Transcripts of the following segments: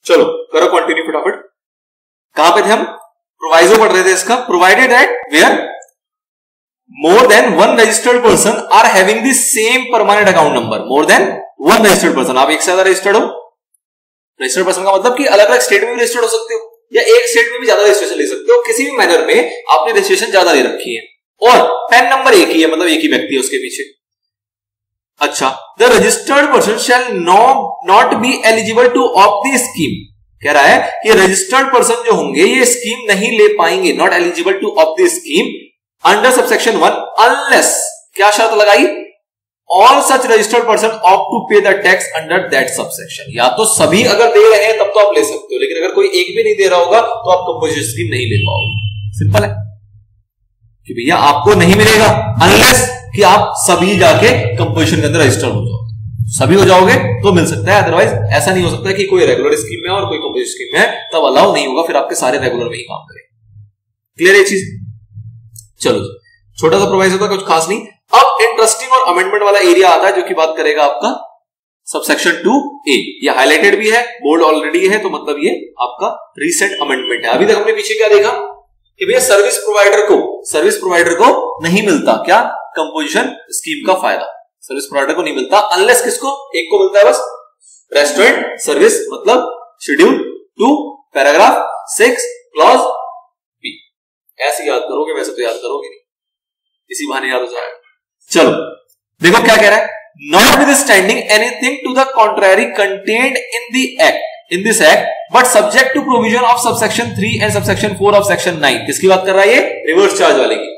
चलो करो कंटिन्यू फटाफट। कहां पे थे हम? प्रोवाइजो पढ़ रहे थे इसका। Provided that where more than one registered person are having the same permanent account number. More than one registered person, आप एक से ज्यादा रजिस्टर्ड हो। रजिस्टर्ड पर्सन का मतलब कि अलग अलग स्टेट में भी रजिस्टर्ड हो सकते हो या एक स्टेट में भी ज्यादा रजिस्ट्रेशन ले सकते हो, किसी भी मैनर में आपने रजिस्ट्रेशन ज्यादा ले रखी है और पैन नंबर एक ही है, मतलब एक ही व्यक्ति है उसके पीछे। अच्छा, the registered person shall not be eligible to opt the scheme. कह रहा है कि रजिस्टर्ड पर्सन जो होंगे ये स्कीम नहीं ले पाएंगे, not eligible to opt the scheme under subsection 1 unless, क्या शर्त लगाई? All such registered person opt to pay the tax under that subsection. या तो सभी अगर दे रहे हैं तब तो आप ले सकते हो, लेकिन अगर कोई एक भी नहीं दे रहा होगा तो आप कंपोजिशन स्कीम नहीं ले पाओगे। सिंपल है कि भैया आपको नहीं मिलेगा अनलेस कि आप सभी जाके कंपोजिशन के अंदर रजिस्टर्ड हो जाओ। सभी हो जाओगे तो मिल सकता है, अदरवाइज ऐसा नहीं हो सकता कि कोई रेगुलर स्कीम में और कोई कंपोजिशन स्कीम में तब अलाउ नहीं होगा, फिर आपके सारे रेगुलर में ही काम करेंगे। क्लियर है चीज? चलो छोटा सा प्रोवाइजर था, कुछ खास नहीं। अब इंटरेस्टिंग और अमेंडमेंट वाला एरिया आता है जो कि बात करेगा आपका सबसेक्शन 2A। ये हाईलाइटेड भी है, बोल्ड ऑलरेडी है, तो मतलब ये आपका रीसेंट अमेंडमेंट है। अभी तक हमने पीछे क्या देखा कि भैया सर्विस प्रोवाइडर को नहीं मिलता क्या? कंपोजिशन स्कीम का फायदा सर्विस प्रोवाइडर को नहीं मिलता अनलेस किसको? एक को मिलता है बस, रेस्टोरेंट सर्विस, मतलब शेड्यूल 2 पैराग्राफ 6 क्लॉज बी। ऐसे याद करोगे, वैसे तो याद करोगे नहीं, इसी बहाने याद हो जाएगा। चलो देखो क्या कह रहा है, notwithstanding anything to the contrary contained in this act but subject to provision of subsection 3 and subsection 4 of section 9। किसकी बात कर रहा है ये? रिवर्स चार्ज वाले की।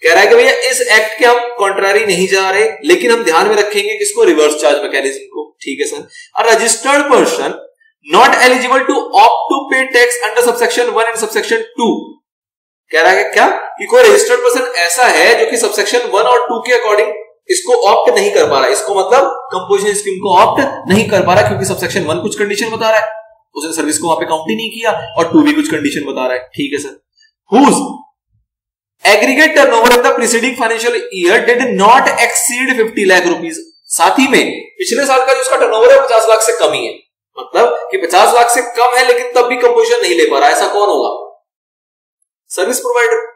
कह रहा है कि भैया इस एक्ट के हम कॉन्ट्ररी नहीं जा रहे, लेकिन हम ध्यान में रखेंगे किसको? रिवर्स चार्ज मैकेनिज्म को। ठीक है sir. A registered person not eligible to opt to pay tax under subsection 1 and subsection 2। कह रहा है क्या कि कोई रजिस्टर्ड पर्सन ऐसा है जो कि सबसेक्शन 1 और 2 के अकॉर्डिंग इसको ऑप्ट नहीं कर पा रहा है, इसको मतलब कंपोजिशन स्कीम को ऑप्ट नहीं कर पा रहा क्योंकि सबसेक्शन 1 कुछ कंडीशन बता रहा है, उसने सर्विस को वहां पे काउंट ही नहीं किया, और 2 भी कुछ कंडीशन बता रहा है। ठीक है sir. Whose aggregate turnover in the preceding financial year did not exceed 50 lakh rupees. साथ ही में पिछले साल का जो उसका टर्नओवर है 50 लाख से कम ही है, मतलब कि 50 लाख से कम है लेकिन तब भी कंपोजिशन नहीं ले पा रहा। ऐसा कौन होगा? Service provider.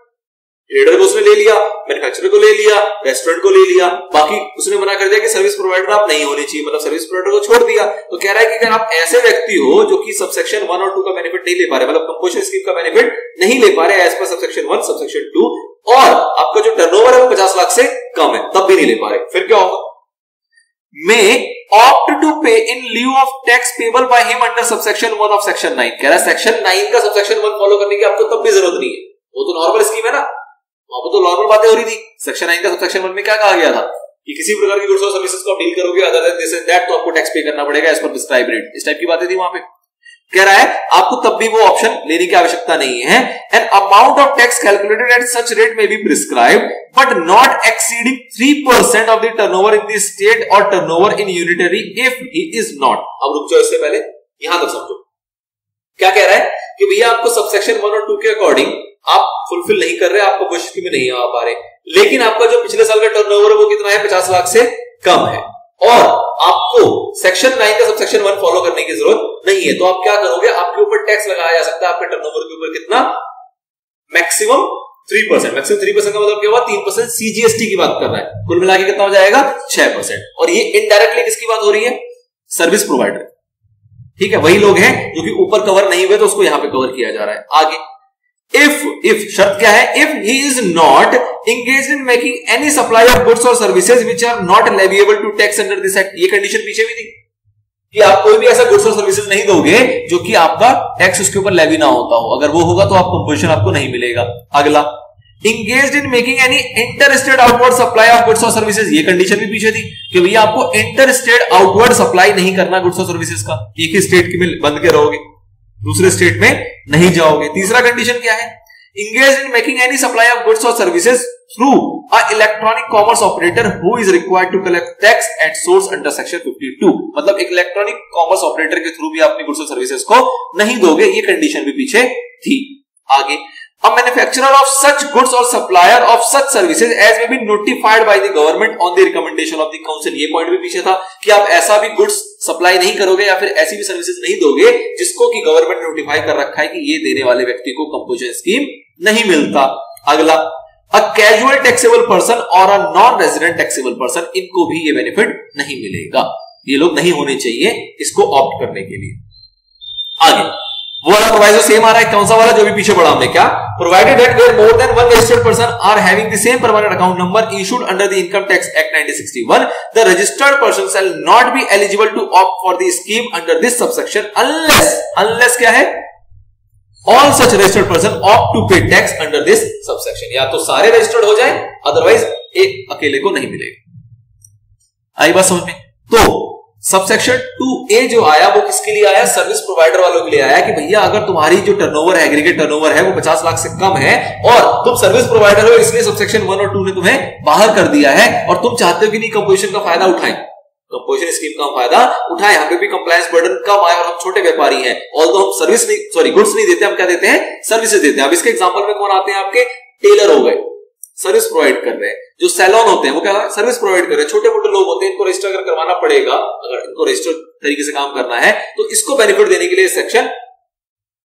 ट्रेडर को उसने ले लिया, मैन्युफैक्चरर को ले लिया, रेस्टोरेंट को ले लिया, बाकी उसने मना कर दिया कि सर्विस प्रोवाइडर आप नहीं होने चाहिए, मतलब सर्विस प्रोवाइडर को छोड़ दिया। तो कह रहा है कि अगर आप ऐसे व्यक्ति हो जो कि सबसेक्शन 1 और 2 का बेनिफिट नहीं ले पा रहे, मतलब कंपोजिशन स्कीम का बेनिफिट नहीं ले पा रहे एज पर सबसेक्शन 1 सबसेक्शन 2, और आपका जो टर्नओवर है वो 50 लाख से कम है, तब भी नहीं ले पा रहे, फिर क्या होगा? में opt to pay in lieu of tax payable by him under subsection 1 of section 9। कह रहा है सेक्शन 9 का सबसेक्शन 1 फॉलो करने की आपको तब भी जरूरत नहीं है, वो तो नॉर्मल स्कीम है ना, वहां पर तो नॉर्मल बातें हो रही थी। सेक्शन 9 का सबसेक्शन 1 में क्या कहा गया था कि किसी प्रकार की गुड्स और सर्विसेज को आप डील करोगे other than this and that तो आपको टैक्स पे करना पड़ेगा एज पर प्रिस्क्राइब्ड रेट, इस टाइप की बातें थी वहां पे। कह रहा है आपको तब भी वो ऑप्शन लेने की आवश्यकता नहीं है। An amount of tax calculated at such rate may be prescribed but not exceeding 3% of the turnover in the state और turnover in unitary if he is not. अब रुक जाओ, इससे पहले यहां तक समझो क्या कह रहा है कि भैया आपको सबसेक्शन 1 और 2 के अकॉर्डिंग आप फुलफिल नहीं कर रहे, आपको पोजीशन में नहीं आ पा रहे, लेकिन आपका जो पिछले साल का टर्नओवर है वो कितना है? 50 लाख से कम है, और आपको सेक्शन 9 का सबसेक्शन 1 फॉलो करने की जरूरत नहीं है। तो आप क्या करोगे? आपके ऊपर टैक्स लगाया जा सकता है आपके टर्नओवर के ऊपर कितना? मैक्सिमम 3%। मैक्सिमम 3% का मतलब क्या हुआ? 3% सीजीएसटी की बात कर रहा है, कुल मिला के कितना हो जाएगा? 6%। और ये इनडायरेक्टली किसकी बात हो रही है? Service provider. ठीक है, वही लोग हैं जो कि ऊपर कवर नहीं हुए तो उसको यहां पे कवर किया जा रहा है। आगे if शर्त क्या है? if he is not engaged in making any supply of goods or services which are not leviable to tax under this act। ये कंडीशन पीछे भी थी कि आप कोई भी ऐसा गुड्स और सर्विसेज नहीं दोगे जो कि आपका टैक्स उसके ऊपर लेवी ना होता हो, अगर वो होगा तो आप कंपोजिशन आपको नहीं मिलेगा। अगला engaged in making any interstate outward supply of goods or services, ये कंडीशन भी पीछे थी कि भैया आपको इंटरस्टेट आउटवर्ड सप्लाई नहीं करना गुड्स और सर्विसेज का, एक ही स्टेट में बंद के रहोगे, दूसरे स्टेट में नहीं जाओगे। तीसरा कंडीशन क्या है? engaged in making any supply of goods or services through a electronic commerce operator who is required to collect tax at source under section 52। मतलब एक इलेक्ट्रॉनिक कॉमर्स ऑपरेटर के थ्रू भी अपनी गुड्स और सर्विसेज को नहीं दोगे, ये कंडीशन भी पीछे थी। आगे A manufacturer of such goods or supplier of such services as may be notified by the government on the recommendation of the council. ये पॉइंट भी पीछे था कि आप ऐसा भी गुड्स सप्लाई नहीं करोगे या फिर ऐसी भी सर्विसेज नहीं दोगे जिसको कि गवर्नमेंट ने नोटिफाई कर रखा है कि ये देने वाले व्यक्ति को कंपोजिशन स्कीम नहीं मिलता। अगला, a casual taxable person और a non-resident taxable person, इनको भी ये बेनिफिट नहीं मिलेगा। ये लोग नहीं होने चाहिए इसको ऑप्ट करने के लिए। आगे वो वाला प्रोवाइजो सेम आ रहा है, कौन सा वाला जो भी पीछे पढ़ा हमने, क्या, provided that where more than one registered person are having the same permanent account number issued under the income tax act 1961, the registered person shall not be eligible to opt for the scheme under this subsection unless क्या है, all such registered person opt to pay tax under this subsection. या तो सारे registered हो जाए, otherwise एक अकेले को नहीं मिलेगा। आई बात समझ में? तो सबसेक्शन 2A जो आया वो किसके लिए आया, सर्विस प्रोवाइडर वालों के लिए आया कि भैया अगर तुम्हारी जो टर्नओवर है, एग्रीगेट टर्नओवर है वो 50 लाख से कम है और तुम सर्विस प्रोवाइडर हो, इसलिए सबसेक्शन 1 और 2 ने तुम्हें बाहर कर दिया है और तुम चाहते हो कि नहीं कंपोजिशन का फायदा उठाएं, कंपोजिशन स्कीम का फायदा उठाएं। यहाँ पे भी कंप्लायंस बर्डन कम आए और हम छोटे व्यापारी हैं, ऑल्दो हम सर्विस नहीं, सॉरी गुड्स नहीं देते, हम क्या देते हैं, सर्विसेज देते हैं। अब इसके एग्जांपल में कौन आते हैं, आपके टेलर हो गए, सर्विस प्रोवाइड कर रहे हैं। जो सैलून होते हैं वो क्या सर्विस प्रोवाइड कर रहे हैं, छोटे मोटे लोग होते हैं, इनको रजिस्टर अगर करवाना पड़ेगा, अगर इनको रजिस्टर तरीके से काम करना है तो इसको बेनिफिट देने के लिए सेक्शन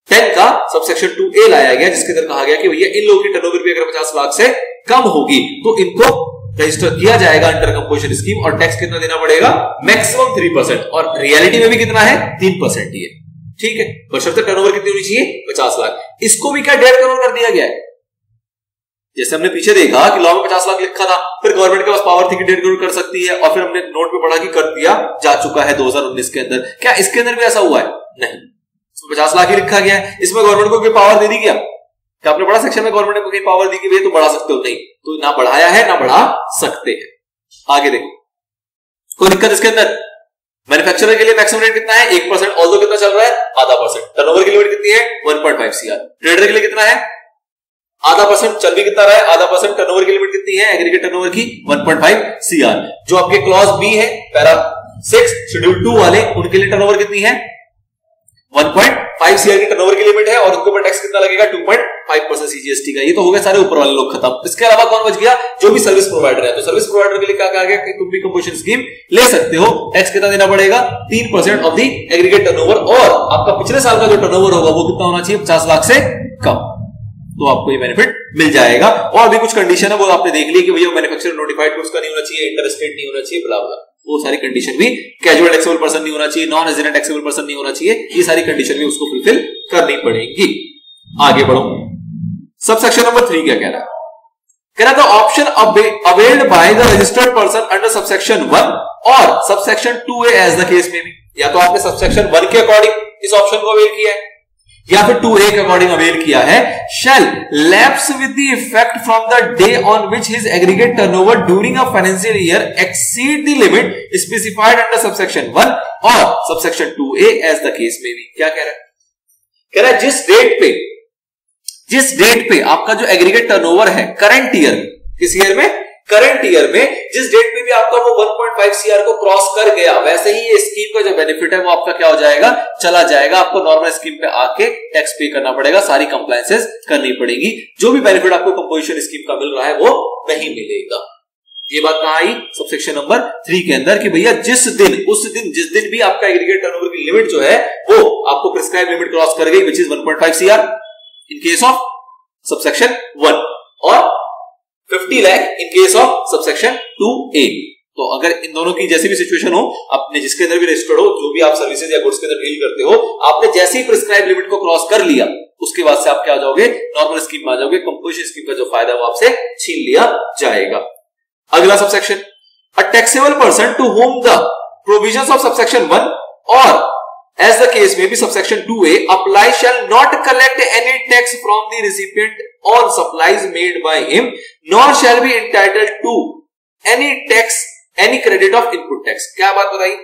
10 का सबसेक्शन 2A लाया गया, जिसके अंदर कहा गया कि भैया इन लोगों की टर्नओवर भी अगर 50 लाख से कम होगी तो इनको रजिस्टर किया जाएगा अंडर कंपोजिशन स्कीम और टैक्स कितना देना पड़ेगा, मैक्सिमम 3%, और रियलिटी में भी कितना है, 3% ही है। ठीक है, बशर्ते टर्नओवर कितनी होनी चाहिए, 50 लाख। इसको भी क्या 1.5 करोड़ कर दिया गया है। जैसे हमने पीछे देखा कि लॉ में 50 लाख लिखा था, फिर गवर्नमेंट के पास पावर थी कि 1.5 करोड़ कर सकती है, और फिर हमने नोट पे पढ़ा कि कर दिया जा चुका है 2019 के अंदर। क्या इसके अंदर भी ऐसा हुआ है? नहीं, इसमें 50 लाख ही लिखा गया है। इसमें गवर्नमेंट को कोई पावर दे दी क्या? क्या आपने पढ़ा सेक्शन में गवर्नमेंट ने कोई पावर दी कि भैया तो बढ़ा सकते हो? नहीं, तो ना बढ़ाया है ना बढ़ा सकते हैं। आगे देखो, कोई दिक्कत इसके अंदर? मैन्युफैक्चरर के लिए मैक्सिमम रेट कितना है, 1%, ऑल्दो कितना चल रहा है, आधा %। टर्नओवर की लिमिट कितनी है, 1.5 CR। ट्रेडर के लिए कितना है, आधा %। चल भी कितना रहा है, आधा %। टर्नओवर की लिमिट कितनी है, एग्रीगेट टर्नओवर की 1.5 CR। जो आपके क्लॉज बी है, पैरा 6 शेड्यूल 2 वाले, उनके लिए टर्नओवर कितनी है, 1.5 CR की टर्नओवर की लिमिट है, और उनके ऊपर टैक्स कितना लगेगा, 2.5% CGST का। ये तो हो गया सारे ऊपर वाले लोग खत्म। इसके अलावा कौन बच गया, जो भी सर्विस प्रोवाइडर है। तो सर्विस प्रोवाइडर के लिए क्या कहा गया कि तुम भी कंपोजिशन स्कीम ले सकते हो। टैक्स कितना देना पड़ेगा, 3% ऑफ द एग्रीगेट टर्नओवर, और आपका पिछले साल का जो टर्नओवर होगा वो कितना होना चाहिए, 50 लाख से कम, तो आपको ये बेनिफिट मिल जाएगा। और भी कुछ कंडीशन है वो आपने देख ली कि भैया मैन्युफैक्चरर नोटिफाइड गुड्स का नहीं होना चाहिए, इंटर स्टेट नहीं होना चाहिए, ब्ला ब्ला, वो सारी कंडीशन भी, कैजुअल टैक्सेबल पर्सन नहीं होना चाहिए, नॉन रेजिडेंट टैक्सेबल पर्सन नहीं होना चाहिए, ये सारी कंडीशन भी उसको फुलफिल करनी पड़ेगी। आगे बढ़ो, सबसेक्शन नंबर 3 क्या कह रहा है, कह रहा था option availed by the registered person under subsection 1 और subsection 2A as the case में भी। या तो आपने सबसेक्शन 1 के अकॉर्डिंग इस ऑप्शन को अवेल किया है या फिर 2A के अकॉर्डिंग अवेल किया है। Shall lapse with the effect from the day on which his aggregate turnover during a financial year exceed the limit specified under subsection 1 और subsection 2A as the case में भी। क्या कह रहा है, कह रहा है जिस डेट पे आपका जो एग्रीगेट टर्नओवर है करंट ईयर, किस ईयर में, करंट ईयर में, जिस डेट पे भी आपका वो 1.5 CR को क्रॉस कर गया, वैसे ही ये स्कीम का जो बेनिफिट है वो आपका क्या हो जाएगा, चला जाएगा। आपको नॉर्मल स्कीम पे आके टैक्स पे करना पड़ेगा, सारी कंप्लायंसेस करनी पड़ेगी। जो भी बेनिफिट आपको कंपोजिशन स्कीम का मिल रहा है वो नहीं मिलेगा। ये बात कहां आई, सबसेक्शन नंबर 3 के अंदर, कि भैया जिस दिन भी आपका एग्रीगेट टर्नओवर की लिमिट जो है वो आपको प्रिस्क्राइब लिमिट क्रॉस कर गई, which is 1.5 CR in case of subsection 1 और 50 lakh in case of subsection 2A। तो अगर इन दोनों की जैसी भी सिचुएशन हो, आपने जिसके अंदर भी रजिस्टर्ड हो, जो भी आप सर्विसेज या गुड्स के अंदर डील करते हो, आपने जैसे ही प्रिस्क्राइब लिमिट को क्रॉस कर लिया, उसके बाद से आप क्या हो जाओगे, नॉर्मल स्कीम में आ जाओगे। कंपोजिशन स्कीम का जो फायदा वो आपसे छीन लिया जाएगा। अगला subsection, a taxable person to whom the provisions of subsection 1 और as the case may be subsection 2A apply shall not collect any tax from the recipient on supplies made by him, nor shall be entitled to any tax, any credit of input tax। क्या बात बताई,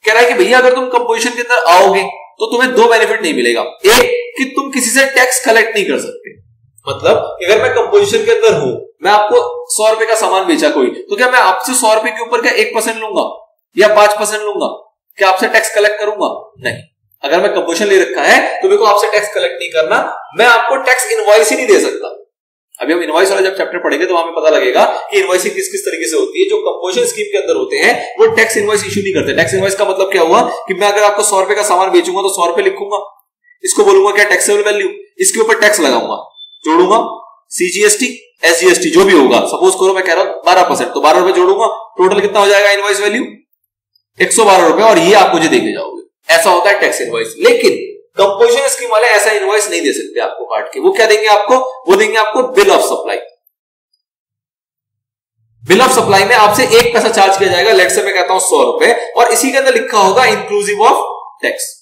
कह रहा है कि भैया अगर तुम कंपोजिशन के अंदर आओगे तो तुम्हें दो बेनिफिट नहीं मिलेगा। एक कि तुम किसी से टैक्स कलेक्ट नहीं कर सकते, मतलब अगर मैं कंपोजिशन के अंदर हूं, मैं आपको 100 रुपए का सामान बेचा कोई, तो क्या मैं आपसे 100 रुपए के ऊपर क्या 1% लूंगा या 5% लूंगा, क्या आपसे टैक्स कलेक्ट करूंगा? नहीं। अगर मैं कंपोजिशन ले रखा है तो मेरे को आपसे टैक्स कलेक्ट नहीं करना, मैं आपको टैक्स इनवॉइस ही नहीं दे सकता। अभी हम इनवॉइस वाला जब चैप्टर पढ़ेंगे तो हमें पता लगेगा कि इनवॉइसिंग किस किस तरीके से होती है। जो कंपोजिशन स्कीम के अंदर होते हैं वो टैक्स इनवॉइस इशू नहीं करते। टैक्स इनवॉइस का मतलब क्या हुआ कि मैं अगर आपको 100 रुपए का सामान बेचूंगा तो 100 रुपए लिखूंगा, इसको बोलूंगा क्या टैक्सेबल वैल्यू, इसके ऊपर टैक्स लगाऊंगा, जोड़ूंगा सीजीएसटी एसजीएसटी जो भी होगा, सपोज करो मैं कह रहा हूं 12%, तो 12 रुपए जोड़ूंगा, टोटल कितना हो जाएगा इनवॉइस वैल्यू 112 रुपए, और ये आप मुझे देके जाओगे। ऐसा होता है टैक्स इनवॉइस। लेकिन कंपोजिशन स्कीम वाले ऐसा इनवॉइस नहीं दे सकते आपको काट के। वो क्या देंगे आपको, वो देंगे आपको bill of supply. Bill of supply में आपसे 1 पैसा चार्ज किया जाएगा, लेट से मैं कहता हूं 100 रुपए, और इसी के अंदर लिखा होगा इंक्लूसिव ऑफ टैक्स।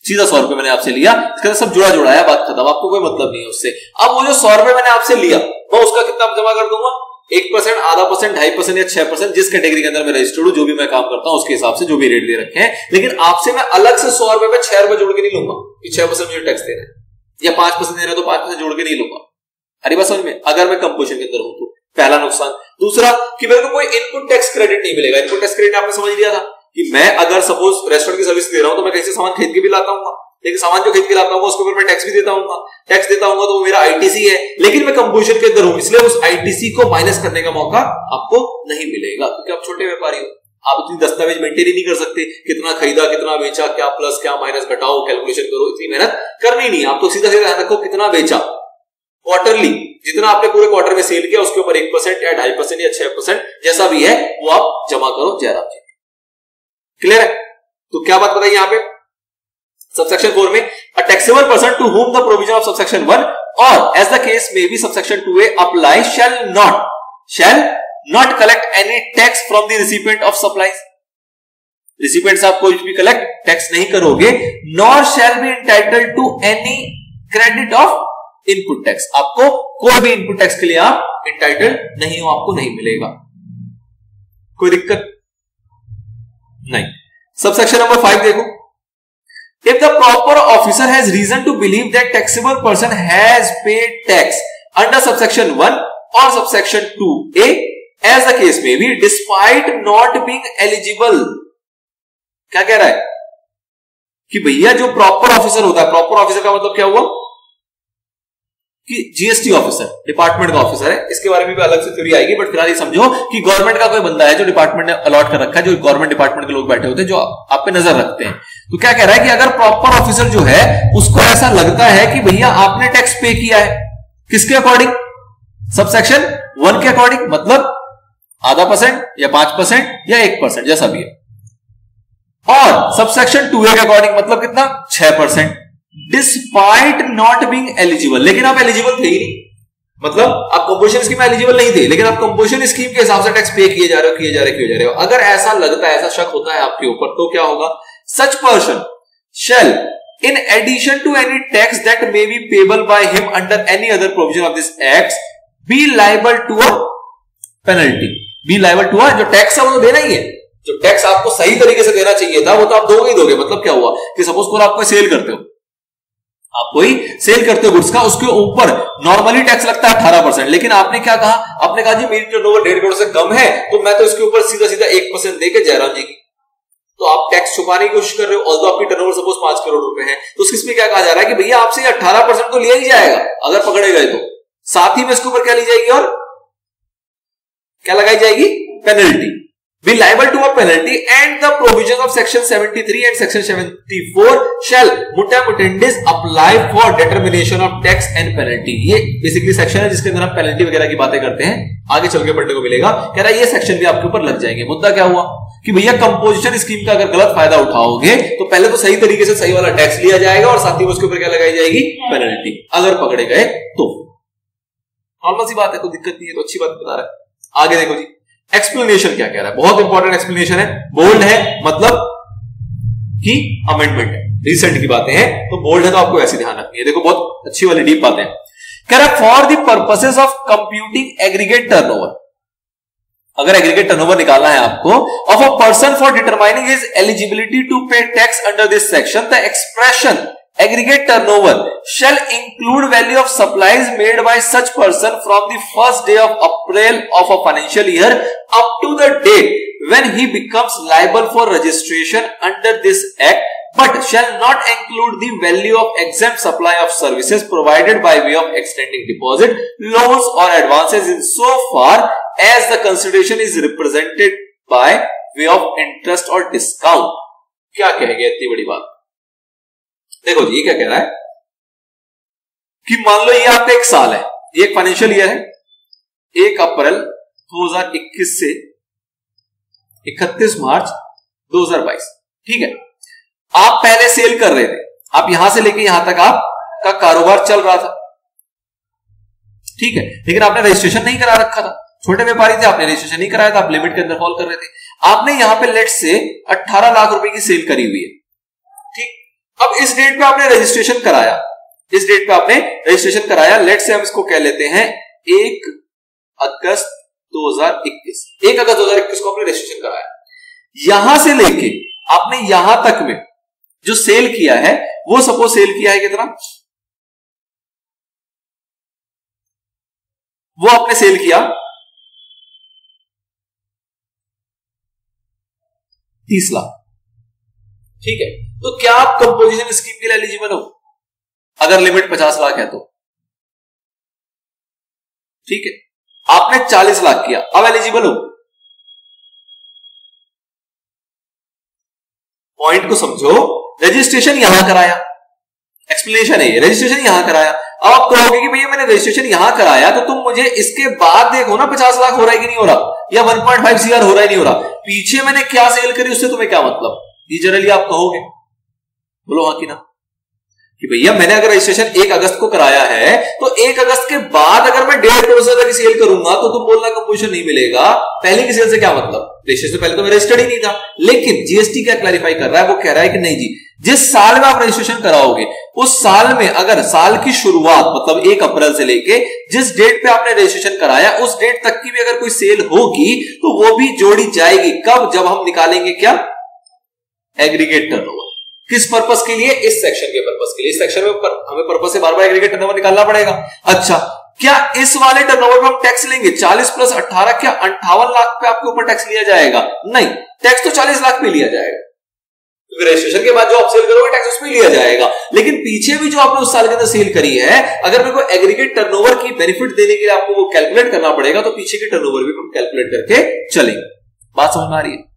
सीधा 100 रुपए मैंने आपसे लिया, इसके अंदर सब जुड़ा जुड़ा है, बात खत्म, आपको कोई मतलब नहीं है उससे। अब वो जो 100 रुपए मैंने आपसे लिया, मैं उसका कितना जमा कर दूंगा, 1%, आधा परसेंट, 2.5% या 6%, जिस कैटेगरी के अंदर मैं रजिस्टर्ड हूं, जो भी मैं काम करता हूं उसके हिसाब से जो भी रेट दे रखे हैं। लेकिन आपसे मैं अलग से 100 रुपए में 6 रुपए जोड़ के नहीं लूंगा कि 6% मुझे टैक्स देना है, या 5% दे रहे हो तो 5% जोड़ के नहीं लूंगा। अरे बात समझ में, अगर मैं कंपोजिशन के अंदर हूं तो पहला नुकसान। दूसरा कि मेरे को कोई इनपुट टैक्स क्रेडिट नहीं मिलेगा। इनपुट टैक्स क्रेडिट आपने समझ लिया था कि मैं अगर सपोज रेस्टोरेंट की सर्विस दे रहा हूं तो मैं कहीं से सामान खरीद के भी लाता हूं, लेकिन सामान जो खरीद के लाता हूं उसके ऊपर मैं टैक्स भी देता हूं। टैक्स देता हूं तो वो मेरा आईटीसी है, लेकिन मैं कंपोजिशन के अंदर हूं, इसलिए उस आईटीसी को माइनस करने का मौका आपको नहीं मिलेगा, क्योंकि आप छोटे व्यापारी हो, आप इतनी दस्तावेज मेंटेन ही नहीं कर सकते, कितना खरीदा कितना बेचा, क्या प्लस क्या माइनस घटाओ, कैलकुलेशन करो, इतनी मेहनत करनी नहीं। आप तो सीधा सीधा ध्यान रखो कितना बेचा, क्वार्टरली जितना आपने पूरे क्वार्टर में सेल किया उसके ऊपर 1% या 2.5% या 6% जैसा भी है वो आप जमा करो जयराम जी। क्लियर है? तो क्या बात बताइए यहां पे सबसेक्शन 4 में, a taxable person to whom the provision of subsection 1 और as the case may be subsection 2A apply shall not collect any tax from the recipient of supplies. Recipient से आप कोई भी कलेक्ट टैक्स नहीं करोगे, nor shall be entitled to any credit of input tax. आपको कोई भी input tax के लिए आप एंटाइटल्ड नहीं हो, आपको नहीं मिलेगा। कोई दिक्कत नहीं। सबसेक्शन नंबर 5 देखो, if the proper officer has reason to believe that taxable person has paid tax under subsection 1 or subsection 2A as the case may be despite not being eligible, क्या कह रहा है कि भैया जो प्रॉपर ऑफिसर होता है, प्रॉपर ऑफिसर का मतलब क्या हुआ कि जीएसटी ऑफिसर डिपार्टमेंट का ऑफिसर है, इसके बारे में भी अलग से थ्योरी आएगी, बट फिलहाल ये समझो कि गवर्नमेंट का कोई बंदा है जो डिपार्टमेंट ने अलॉट कर रखा है, जो गवर्नमेंट डिपार्टमेंट के लोग बैठे होते हैं जो आप पे नजर रखते हैं। तो क्या कह रहा है कि अगर प्रॉपर ऑफिसर जो है उसको ऐसा लगता है कि भैया आपने टैक्स पे किया है, किसके अकॉर्डिंग, सबसेक्शन 1 के अकॉर्डिंग, मतलब आधा % या 5% या 1% जैसा भी है, और सबसेक्शन 2A के अकॉर्डिंग मतलब कितना 6%, डिस्पाइट नॉट बीइंग एलिजिबल। लेकिन आप एलिजिबल थे ही नहीं, मतलब आप कंपोजिशन स्कीम में एलिजिबल नहीं थे, लेकिन आप कंपोजिशन स्कीम के हिसाब से टैक्स पे किए जा रहे हो। अगर ऐसा लगता है, ऐसा शक होता है आपके ऊपर, तो क्या होगा, such person shall in addition to any tax that may be payable by him under any other provision of this act be liable to a penalty। be liable to a, जो टैक्स है वो तो देना ही है, जो tax आपको सही तरीके से देना चाहिए था वो तो आप दोगे ही दोगे। मतलब क्या हुआ कि सपोज करो आप कोई सेल करते हो, आप कोई सेल करते हो गुड्स का, उसके ऊपर नॉर्मली टैक्स लगता है 18%, लेकिन आपने क्या कहा, आपने कहा जी मेरी टर्नओवर 1.5 करोड़ से कम है तो मैं तो इसके ऊपर सीधा सीधा 1% देके जयराम जी की, तो आप टैक्स छुपाने की कोशिश कर रहे हो। ऑल्दो आपकी टर्नओवर सपोज 5 करोड़ रुपए है, तो उस किसमें क्या कहा जा रहा है कि भैया आपसे 18% तो लिया ही जाएगा अगर पकड़े गए तो, साथ ही में इसके ऊपर क्या ली जाएगी और क्या लगाई जाएगी, penalty. be liable to a penalty and the provisions of section 73 and section 74 shall mutandis apply for determination of tax and penalty। ये बेसिकली सेक्शन है जिसके अंदर हम पेनल्टी वगैरह की बातें करते हैं, आगे चल के पढ़ने को मिलेगा। कह रहा है ये सेक्शन भी आपके ऊपर लग जाएंगे। मुद्दा क्या हुआ कि भैया कंपोजिशन स्कीम का अगर गलत फायदा उठाओगे तो पहले तो सही तरीके से सही वाला टैक्स लिया जाएगा और साथ ही उसके ऊपर क्या लगाई जाएगी, पेनल्टी, अगर पकड़े गए तो। नॉर्मल सी बात है, कोई दिक्कत नहीं है, तो अच्छी बात बता रहा है। आगे देखो जी, एक्सप्लेनेशन क्या कह रहा है, बहुत इंपॉर्टेंट एक्सप्लेनेशन है, बोल्ड है, मतलब कि अमेंडमेंट है, रिसेंट की बातें हैं, तो बोल्ड है तो आपको ऐसे ध्यान रखनी है। देखो बहुत अच्छी वाली डीप बातें कह रहा है, for the purposes of computing aggregate turnover, अगर एग्रीगेट टर्नओवर निकालना है आपको, of a person for determining his eligibility to pay tax under this section, the expression aggregate turnover shall include value of supplies made by such person from the first day of April of a financial year up to the date when he becomes liable for registration under this act, but shall not include the value of exempt supply of services provided by way of extending deposit, loans or advances in so far as the consideration is represented by way of interest or discount. क्या कहेंगे इतनी बड़ी बात? देखो जी, ये क्या कह रहा है कि मान लो ये आपका एक साल है, ये एक फाइनेंशियल ईयर है, 1 अप्रैल 2021 से 31 मार्च 2022, ठीक है। आप पहले सेल कर रहे थे, आप यहां से लेके यहां तक आपका कारोबार चल रहा था, ठीक है, लेकिन आपने रजिस्ट्रेशन नहीं करा रखा था, छोटे व्यापारी थे, आपने रजिस्ट्रेशन नहीं कराया था, आप लिमिट के अंदर फॉल कर रहे थे। आपने यहां पे लेट से 18 लाख रुपए की सेल करी हुई है, ठीक। अब इस डेट पे आपने रजिस्ट्रेशन कराया, इस डेट पे आपने रजिस्ट्रेशन कराया, लेट से हम इसको कह लेते हैं 1 अगस्त 2021, 1 अगस्त 2021 को आपने रजिस्ट्रेशन कराया। यहां से लेके आपने यहां तक में जो सेल किया है, वो सपोज सेल किया है कितना, वो आपने सेल किया 30 लाख, ठीक है। तो क्या आप कंपोजिशन स्कीम के लिए एलिजिबल हो अगर लिमिट 50 लाख है तो, ठीक है। आपने 40 लाख किया, अब एलिजिबल हो? पॉइंट को समझो, रजिस्ट्रेशन यहां कराया, एक्सप्लेनेशन है ये, रजिस्ट्रेशन यहां कराया। अब आप कहोगे कि भैया मैंने रजिस्ट्रेशन यहां कराया, तो तुम मुझे इसके बाद देखो ना 50 लाख हो रहा है कि नहीं हो रहा, या 1.5 CR हो रहा है नहीं हो रहा, पीछे मैंने क्या सेल करी उससे तुम्हें क्या मतलब, ये जनरली आप कहोगे, बोलो हाँ कि ना, कि भैया मैंने अगर रजिस्ट्रेशन 1 अगस्त को कराया है, तो 1 अगस्त के बाद अगर मैं 1.5 करोड़ से की सेल करूंगा तो तुम बोलना कंपोजिशन नहीं मिलेगा, पहले की सेल से क्या मतलब, रजिस्ट्रेशन से पहले तो मैं रजिस्टर्ड ही नहीं था। लेकिन जीएसटी क्या क्लैरिफाई कर रहा है, वो कह रहा है कि नहीं जी, जिस साल में आप रजिस्ट्रेशन कराओगे उस साल में अगर साल की शुरुआत मतलब 1 अप्रैल से लेके जिस डेट पे आपने रजिस्ट्रेशन कराया उस डेट तक की भी अगर कोई सेल होगी तो वो भी जोड़ी जाएगी। कब? जब हम निकालेंगे क्या, एग्रीगेट टर्नओवर। किस पर्पस के लिए? इस सेक्शन के पर्पस के लिए। इस सेक्शन में हमें पर्पस से बार बार एग्रीगेट टर्नओवर निकालना पड़ेगा। अच्छा, क्या इस वाले टर्नओवर पे हम टैक्स लेंगे? 40 + 18 क्या 58 लाख पे आपके ऊपर टैक्स लिया जाएगा? नहीं, टैक्स तो 40 लाख पे लिया जाएगा, क्योंकि रजिस्ट्रेशन के बाद जो आप सेल करोगे टैक्स उसमें लिया जाएगा। लेकिन पीछे भी जो आपने उस साल के अंदर सेल करी है, अगर मेरे को एग्रीगेट टर्नओवर की बेनिफिट देने के लिए आपको वो कैलकुलेट करना पड़ेगा, तो पीछे की टर्नओवर भी हम कैलकुलेट करके चलेंगे। बात समझ में आ रही है?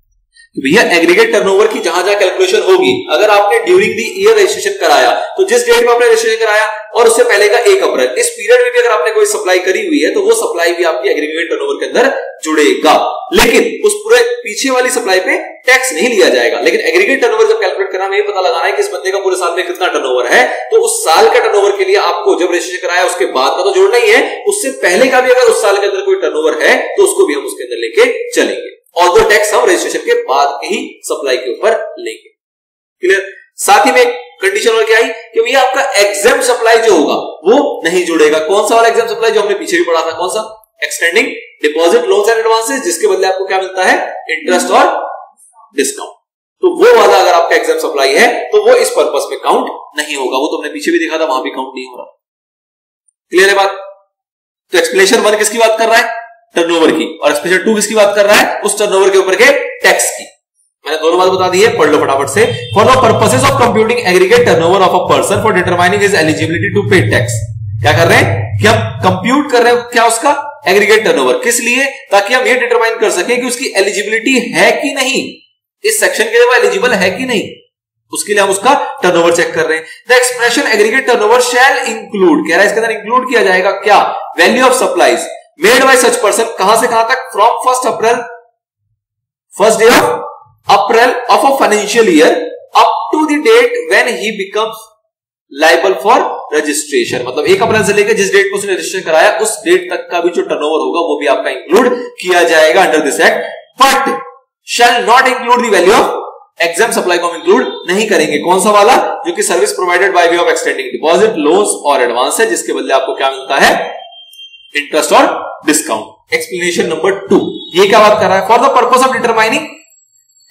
भैया एग्रीगेट टर्नओवर की जहां जहां कैलकुलेशन होगी, अगर आपने ड्यूरिंग द ईयर रजिस्ट्रेशन कराया तो जिस डेट में आपने रजिस्ट्रेशन कराया और उससे पहले का 1 अप्रैल, इस पीरियड में भी अगर आपने कोई सप्लाई करी हुई है तो वो सप्लाई भी आपकी एग्रीगेट टर्नओवर के अंदर जुड़ेगा। लेकिन उस पूरे पीछे वाली सप्लाई पे टैक्स नहीं लिया जाएगा। लेकिन एग्रीगेट टर्नओवर जब कैलकुलेट करना, हमें पता लगाना है कि इस बंदे का पूरे साल में कितना टर्नओवर है, तो उस साल का टर्नओवर के लिए आपको जब रजिस्ट्रेशन कराया उसके बाद का तो जोड़ना ही है, उससे पहले का भी अगर उस साल के अंदर कोई टर्नओवर है तो उसको भी हम उसके अंदर लेके चलेंगे। और वो टैक्स हम रजिस्ट्रेशन के बाद के ही सप्लाई के ऊपर लेंगे। क्लियर? साथ ही में एक कंडीशन और क्या आई कि भैया आपका एग्जेम्प्ट सप्लाई जो होगा वो नहीं जुड़ेगा। कौन सा वाला एग्जेम्प्ट सप्लाई जो हमने पीछे भी पढ़ा था? कौन सा? Extending deposit, loans and advances, जिसके बदले आपको क्या मिलता है? इंटरेस्ट और डिस्काउंट। तो वो वाला अगर आपका एग्जेम्प्ट सप्लाई है तो वो इस पर्पस में काउंट नहीं होगा। वो तुमने पीछे भी देखा था, वहां भी काउंट नहीं हो रहा। क्लियर है बात? तो एक्सप्लेनेशन 1 किसकी बात कर रहा है? टर्नओवर की। और एक्सप्लेनेशन 2 किसकी बात कर रहा है? उस टर्नओवर के ऊपर के टैक्स की। मैंने दोनों बात बता दी है, पढ़ लो फटाफट से। For the purposes of computing aggregate turnover of a person for determining his eligibility to pay tax, क्या कर रहे हैं कि हम कंप्यूट कर रहे हैं क्या उसका एग्रीगेट टर्नओवर। किस लिए? ताकि हम ये डिटरमाइन कर सके कि उसकी एलिजिबिलिटी है कि नहीं, इस सेक्शन के लिए वो एलिजिबल है कि नहीं, उसके लिए हम उसका टर्नओवर चेक कर रहे हैं। The expression aggregate turnover shall include, कह रहा है इसके अंदर इंक्लूड किया जाएगा क्या? Value of supplies made by such person, कहां से कहां तक? From 1 April, first day of April of a financial year up to the date when he becomes liable for registration. मतलब 1 अप्रैल से लेकर जिस डेट को उसने रजिस्ट्रेशन कराया उस डेट तक का भी जो टर्नओवर होगा वो भी आपका इंक्लूड किया जाएगा under this act. But shell not include the value of exempt supply को हम इंक्लूड नहीं करेंगे। कौन सा वाला? जो कि service provided by way of extending deposit, loans और एडवांस है, जिसके बदले आपको क्या मिलता है? इंटरेस्ट और डिस्काउंट। एक्सप्लेनेशन नंबर 2 ये क्या बात कर रहा है? For the purpose of determining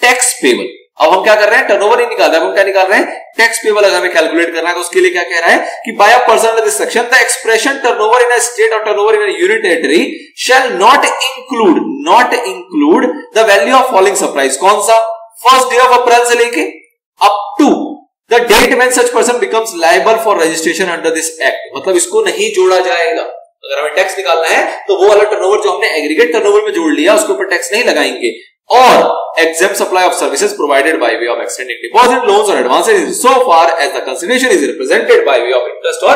tax payable, अब हम क्या कर रहे हैं, टर्नओवर ही निकाल रहे हैं। हम क्या निकाल रहे हैं, टैक्स पेबल अगर हमें कैलकुलेट करना है तो उसके लिए क्या कह रहा है कि by a person under this section the expression turnover in a state और turnover in a union territory shall not include the value of following supplies. कौन सा, फर्स्ट डे ऑफ अप्रैल से लेके up to the date when such person becomes liable for registration under this act. मतलब इसको नहीं जोड़ा जाएगा। अगर हमें टैक्स निकालना है तो वो वाला टर्नओवर जो हमने एग्रीगेट टर्नओवर में जोड़ लिया उसके ऊपर टैक्स नहीं लगाएंगे। और exempt supply of services provided by way of extending deposit loans or advances so far as the consideration is represented by way of interest or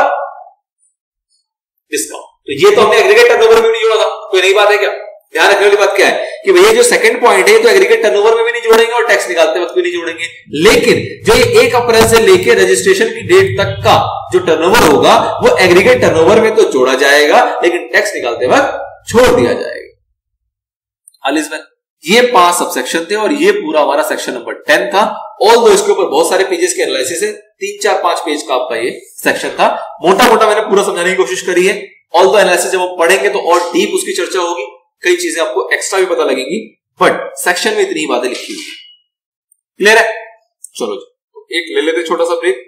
discount। तो ये तो हमने एग्रीगेट टर्नओवर में नहीं जोड़ा था, कोई नई बात है क्या? ध्यान रखने वाली बात क्या है कि भैया जो सेकंड पॉइंट है तो एग्रीगेट टर्नओवर में भी नहीं जोड़ेंगे और टैक्स निकालते वक्त भी नहीं जोड़ेंगे, लेकिन जो ये 1 अप्रैल से लेके रजिस्ट्रेशन की डेट तक का जो टर्नओवर होगा वो एग्रीगेट टर्नओवर में तो जोड़ा जाएगा लेकिन टैक्स निकालते वक्त छोड़ दिया जाएगा। अलिस्बेथ, ये 5 सबसेक्शन थे और ये पूरा हमारा सेक्शन नंबर 10 था। ऑल्दो इसके ऊपर बहुत सारे पेजेस के एनालिसिस है, 3-4-5 पेज का आपका ये सेक्शन था। मोटा मोटा मैंने पूरा समझाने की कोशिश करी है। ऑल्दो एनालिसिस जब हम पढ़ेंगे तो और डीप उसकी चर्चा होगी, कई चीजें आपको एक्स्ट्रा भी पता लगेंगी, बट सेक्शन में इतनी ही बातें लिखी हुई। क्लियर है? चलो एक ले लेते छोटा सा ब्रेक।